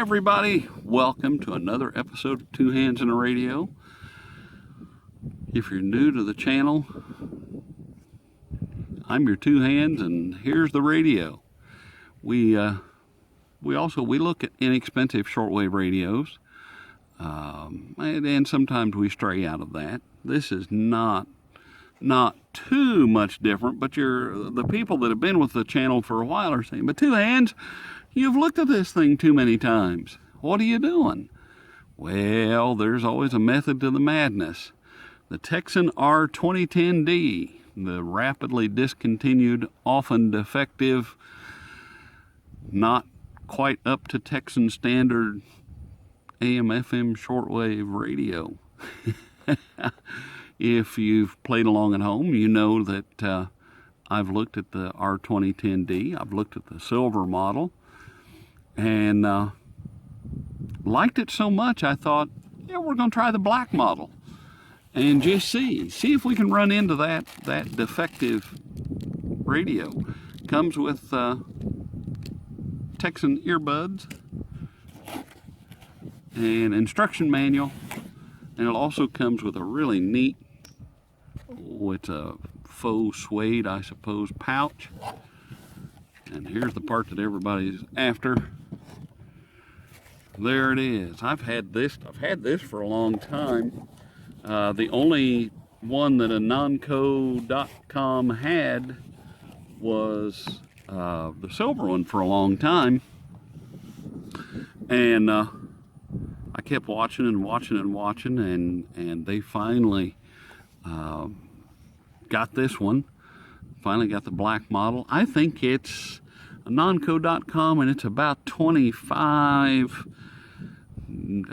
everybody, welcome to another episode of Two Hands in a Radio. If you're new to the channel, I'm your two hands and here's the radio. We look at inexpensive shortwave radios, and sometimes we stray out of that. This is not too much different, but the people that have been with the channel for a while are saying, but Two Hands, you've looked at this thing too many times. What are you doing? Well, there's always a method to the madness. The Tecsun R-2010D, the rapidly discontinued, often defective, not quite up to Texan standard AM/FM shortwave radio. If you've played along at home, you know that I've looked at the R-2010D. I've looked at the silver model and liked it so much I thought, yeah, we're going to try the black model and just see if we can run into that defective radio. Comes with Tecsun earbuds, an instruction manual, and it also comes with a really neat, it's a faux suede, I suppose, pouch. And here's the part that everybody's after. There it is. I've had this for a long time. The only one that a nonco.com had was the silver one for a long time. And I kept watching and they finally got this one. Finally got the black model. I think it's a nonco.com and it's about 25.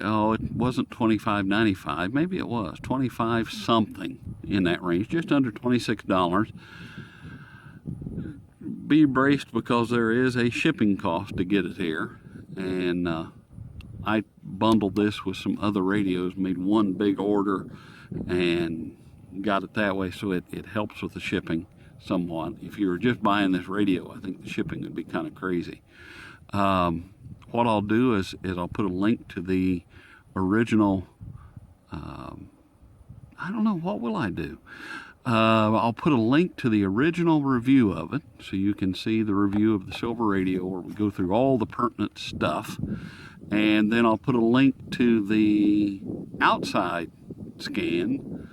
Oh, it wasn't $25.95. Maybe it was 25 something in that range, just under $26. Be braced because there is a shipping cost to get it here, and I bundled this with some other radios, made one big order and got it that way, so it helps with the shipping somewhat. If you were just buying this radio, I think the shipping would be kind of crazy. What I'll do is I'll put a link to the original, I don't know, what will I do? I'll put a link to the original review of it so you can see the review of the silver radio where we go through all the pertinent stuff. And then I'll put a link to the outside scan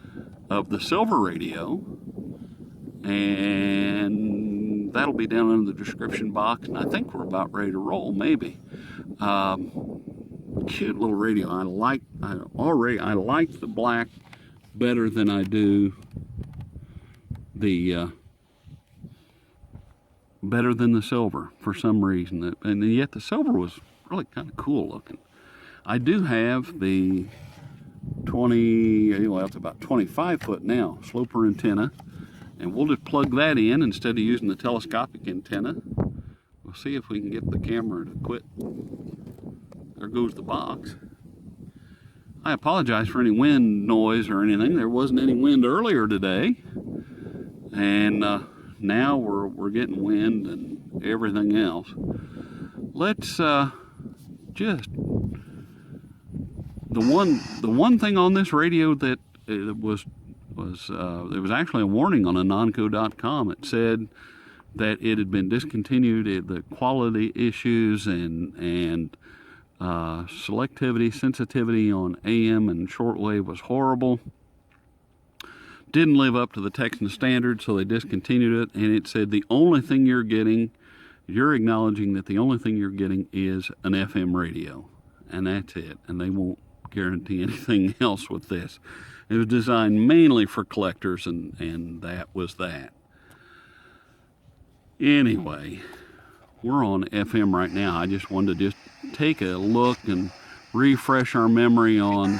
of the silver radio, and that'll be down in the description box, and I think we're about ready to roll, maybe. Cute little radio. I like the black better than I do the silver for some reason, and yet the silver was really kind of cool looking. I do have the it's about 25 foot now, sloper antenna, and we'll just plug that in instead of using the telescopic antenna. We'll see if we can get the camera to quit. There goes the box. I apologize for any wind noise or anything. There wasn't any wind earlier today, and now we're getting wind and everything else. Let's just the one thing on this radio that it was actually a warning on a nonco.com. It said that it had been discontinued. The quality issues and selectivity, sensitivity on AM and shortwave was horrible. Didn't live up to the Texan standard, so they discontinued it. And it said the only thing you're acknowledging that the only thing you're getting is an FM radio, and that's it. And they won't guarantee anything else with this. It was designed mainly for collectors, and that was that. Anyway, we're on FM right now. I just wanted to just take a look and refresh our memory on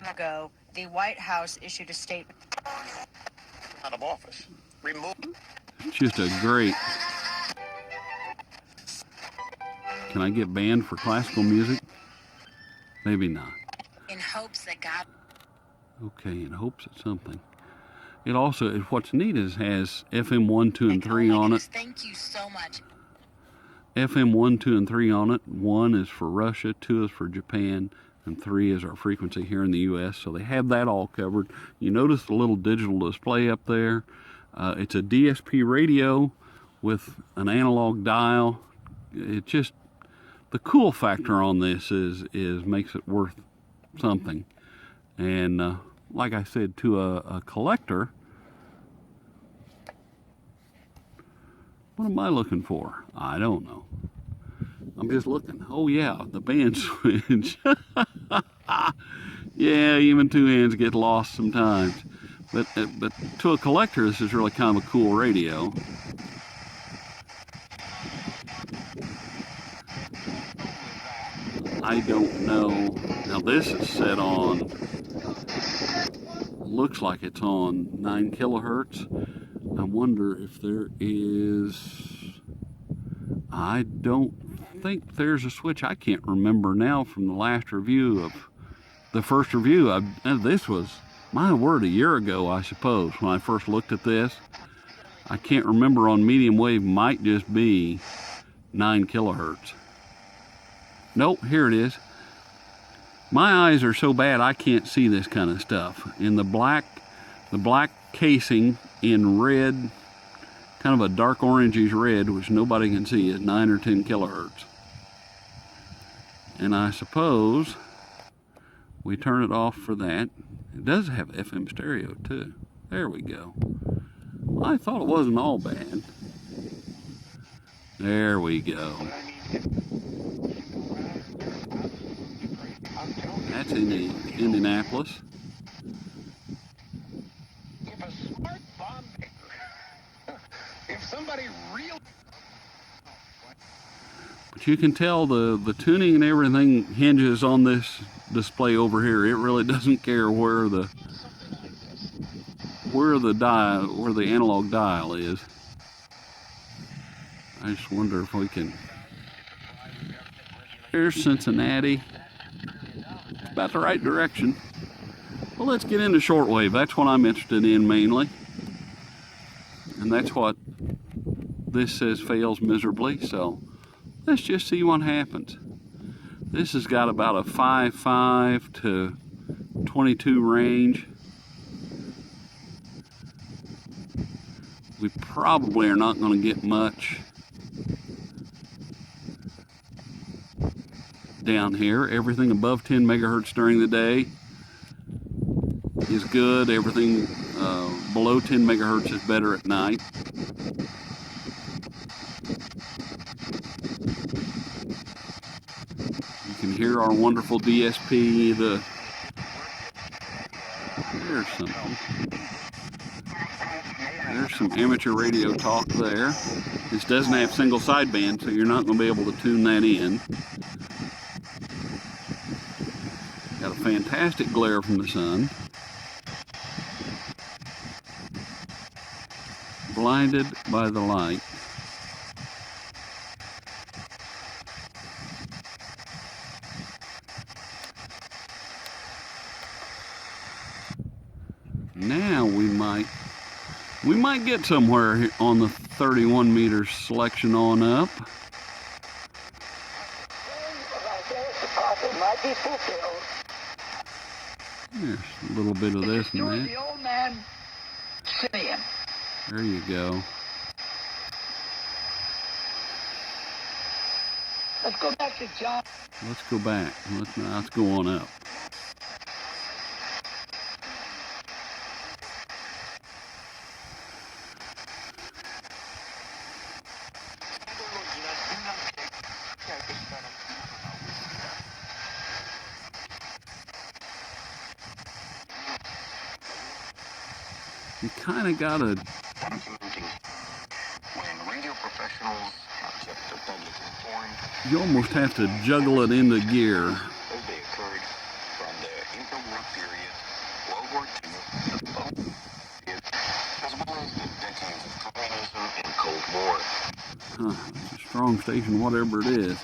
ago, the White House issued a statement out of office. Remove. It's just a great. Can I get banned for classical music? Maybe not. in hopes that God. Okay, in hopes of something. It also, what's neat is has FM 1, 2, and 3 on it. Thank you so much. FM 1, 2, and 3 on it. 1 is for Russia, 2 is for Japan, and 3 is our frequency here in the U.S. So they have that all covered. You notice the little digital display up there. It's a DSP radio with an analog dial. It just, the cool factor on this is makes it worth something. And like I said, to a collector, what am I looking for? I don't know. I'm just looking. Oh yeah, the band switch. Yeah, even two hands get lost sometimes. But to a collector, this is really kind of a cool radio. I don't know. Now this is set on, looks like it's on 9 kilohertz. I wonder if there is, I don't think there's a switch. I can't remember now from the last review of, the first review. This was, my word, a year ago, I suppose, when I first looked at this. I can't remember on medium wave, might just be 9 kilohertz. Nope, here it is. My eyes are so bad I can't see this kind of stuff. In the black casing in red, kind of a dark orangish red, which nobody can see, is 9 or 10 kilohertz. And I suppose we turn it off for that. It does have FM stereo too. There we go. Well, I thought it wasn't all bad. There we go. That's in Indianapolis. If a smart bomb maker, if somebody real. But you can tell the tuning and everything hinges on this display over here. It really doesn't care where the analog dial is. I just wonder if we can. Here's Cincinnati. It's about the right direction. Well, let's get into shortwave. That's what I'm interested in mainly. And that's what this says fails miserably. So let's just see what happens. This has got about a 5.5 to 22 range. We probably are not going to get much down here. Everything above 10 megahertz during the day is good. Everything below 10 megahertz is better at night. You can hear our wonderful DSP. There's some amateur radio talk there. This doesn't have single sideband, so you're not going to be able to tune that in. Got a fantastic glare from the sun. Blinded by the light. Now we might get somewhere here on the 31 meters selection on up. There's a little bit of this and that. The old man, Simeon. There you go. Let's go back to John. Let's go back. Let's go on up. You kind of got to. When radio professionals kept the public informed, You almost have to juggle it into gear. as they occurred from the interwar period, World War II, as well as the decades of communism and Cold War. It's a strong station, whatever it is.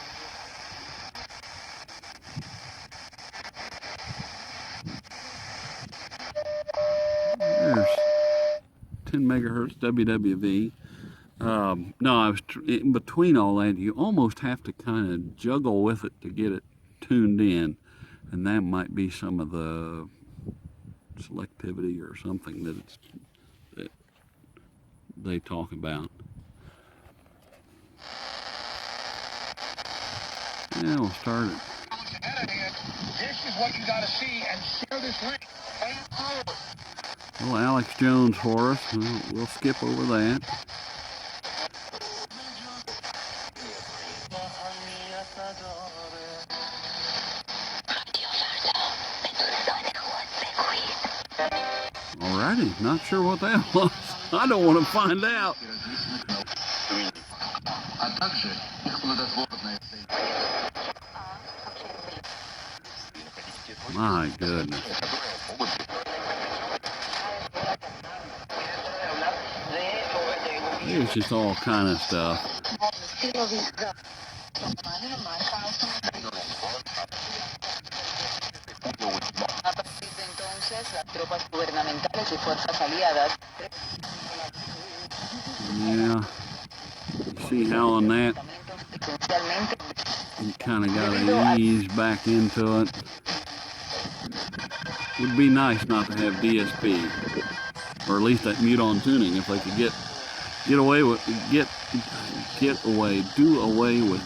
10 megahertz WWV. No, I was in between all that. You almost have to kind of juggle with it to get it tuned in, and that might be some of the selectivity or something that they talk about. Yeah, we'll start it. This is what you gotta see, and share this link. Well, Alex Jones for us. We'll skip over that. Alrighty, not sure what that was. I don't want to find out. My goodness. It's just all kind of stuff. Yeah. See how on that you kind of got to ease back into it. Would be nice not to have DSP, or at least that mute on tuning. If they could do away with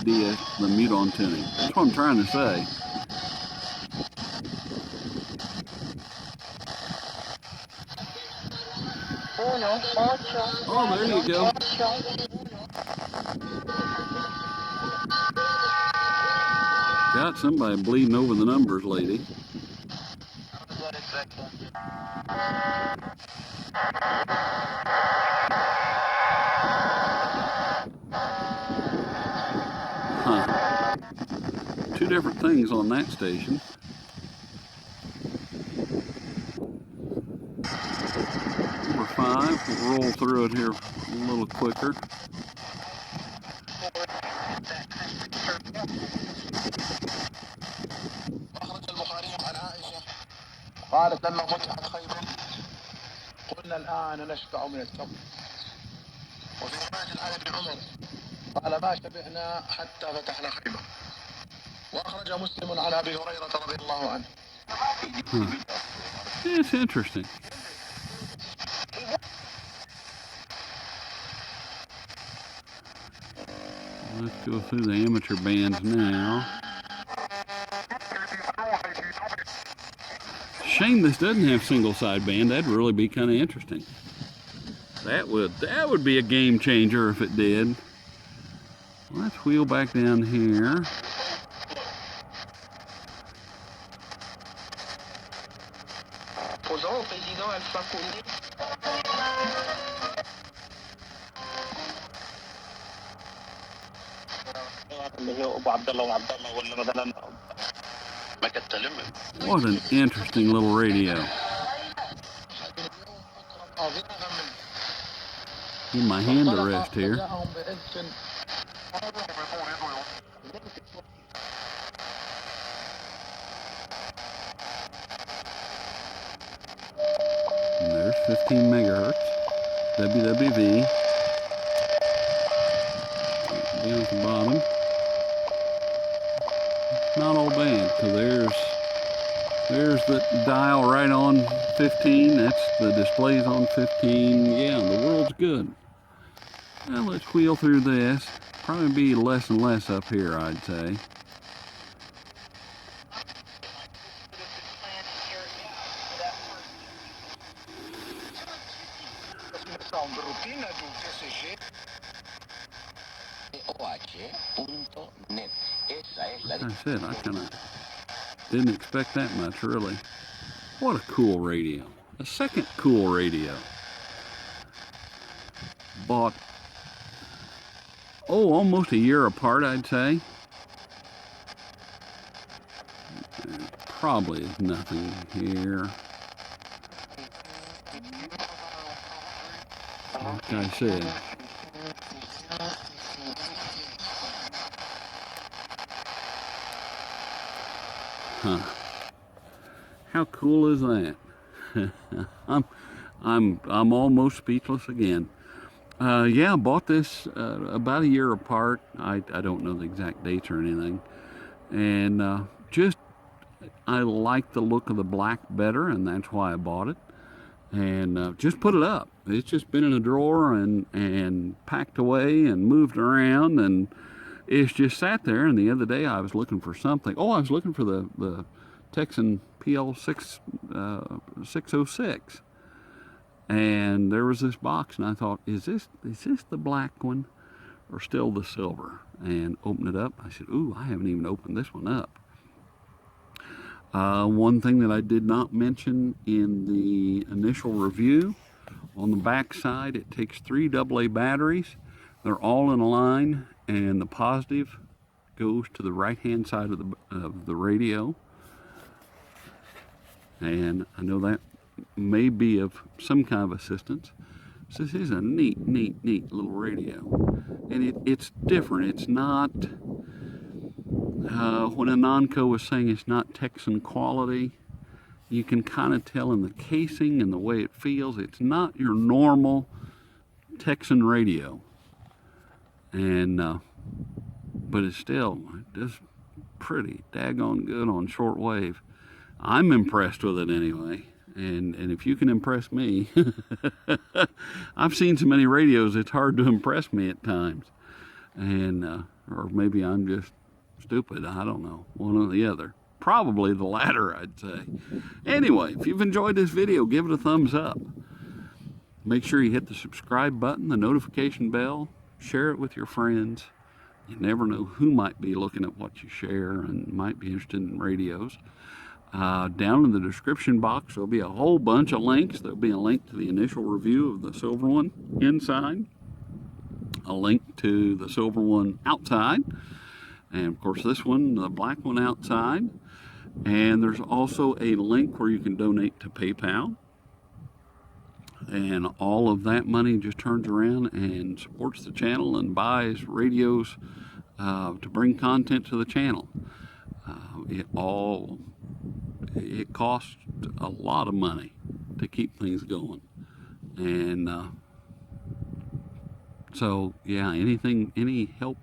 the mute on tuning. That's what I'm trying to say. Oh, there you go. Got somebody bleeding over the numbers, lady. Huh. Two different things on that station. Number 5, we'll roll through it here a little quicker. قالت لما فتحت خيبر قلنا الآن نشبع من التمر. وفي رواية عن ابن عمر قال ما شبعنا حتى فتحنا خيبر. وأخرج مسلم عن أبي هريرة رضي الله عنه. It's interesting. Let's go through the amateur bands now. Shame this doesn't have single sideband. That'd really be kind of interesting. That would be a game changer if it did. Let's wheel back down here. What an interesting little radio. Give my hand to rest here. And there's 15 megahertz WWV. Down at the bottom. Not all bad, because there's the dial right on 15. That's the display's on 15. Yeah, the world's good. Now let's wheel through this. Probably be less and less up here, I'd say. Like I said, I kind of didn't expect that much, really. What a cool radio. A second cool radio. Bought, almost a year apart, I'd say. Probably nothing here. Like I said. Huh. How cool is that? I'm almost speechless again. Yeah, I bought this about a year apart. I don't know the exact dates or anything. And just, I like the look of the black better, and that's why I bought it. And just put it up. It's just been in a drawer and packed away and moved around, and it's just sat there. And the other day I was looking for something. Oh, I was looking for the Tecsun PL606. And there was this box, and I thought, is this the black one or still the silver? And opened it up. I said, ooh, I haven't even opened this one up. One thing that I did not mention in the initial review, on the back side, it takes 3 AA batteries. They're all in a line, and the positive goes to the right-hand side of the radio. And I know that may be of some kind of assistance. So this is a neat little radio. And it's different. It's not, when Anonco was saying it's not Texan quality, you can kind of tell in the casing and the way it feels, it's not your normal Texan radio. And, but it's still just pretty daggone good on shortwave. I'm impressed with it anyway. And if you can impress me, I've seen so many radios, it's hard to impress me at times. And, or maybe I'm just stupid, I don't know, one or the other. Probably the latter, I'd say. Anyway, if you've enjoyed this video, give it a thumbs up. Make sure you hit the subscribe button, the notification bell, share it with your friends. You never know who might be looking at what you share and might be interested in radios. Down in the description box, there'll be a whole bunch of links. There'll be a link to the initial review of the silver one inside, a link to the silver one outside, and of course this one, the black one, outside. And there's also a link where you can donate to PayPal. And all of that money just turns around and supports the channel and buys radios to bring content to the channel. It costs a lot of money to keep things going. And so, yeah, any help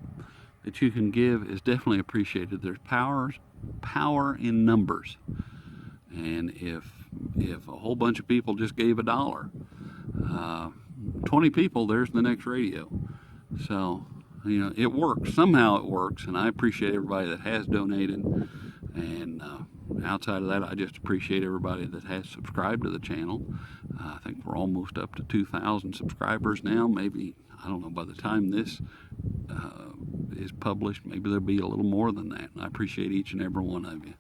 that you can give is definitely appreciated. There's power in numbers. And if a whole bunch of people just gave $1, 20 people, there's the next radio. So, you know, it works. Somehow it works, and I appreciate everybody that has donated. And outside of that, I just appreciate everybody that has subscribed to the channel. I think we're almost up to 2,000 subscribers now. Maybe, I don't know, by the time this is published, maybe there'll be a little more than that. And I appreciate each and every one of you.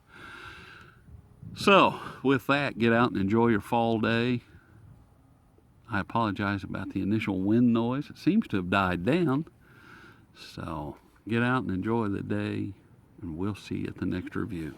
So, with that, get out and enjoy your fall day. I apologize about the initial wind noise. It seems to have died down. So, get out and enjoy the day, and we'll see you at the next review.